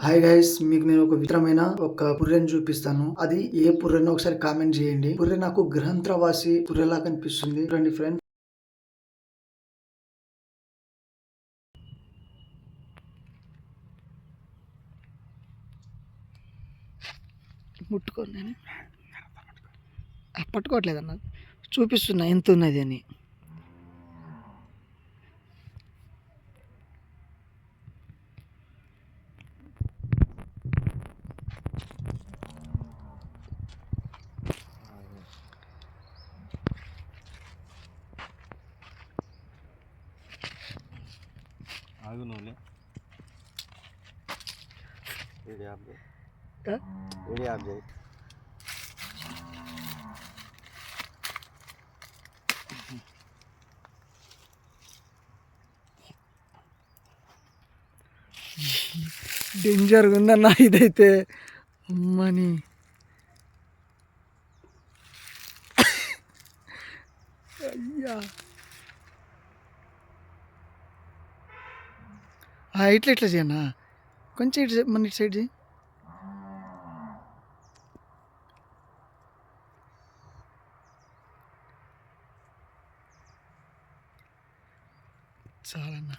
Hi guys, మీకు నేను ఒక విచిత్రమైన ఒక పుర్రెని చూపిస్తాను. అది ఏ పుర్రెనో ఒకసారి కామెంట్ చేయండి. పుర్రె నాకు గ్రహంత్రవాసి పుర్రెలా కనిపిస్తుంది. చూడండి ఫ్రెండ్, ముట్టుకోండి. నేను పట్టుకోవట్లేదు అన్న, చూపిస్తున్నా ఎంత ఉన్నది అని. డేంజర్ ఉందన్న ఇదైతే. అమ్మని అయ్యా, ఇట్లా ఇట్లా చేయన్నా, కొంచెం ఇటు మన ఇటు సైడ్ చేయి. చాలన్నా.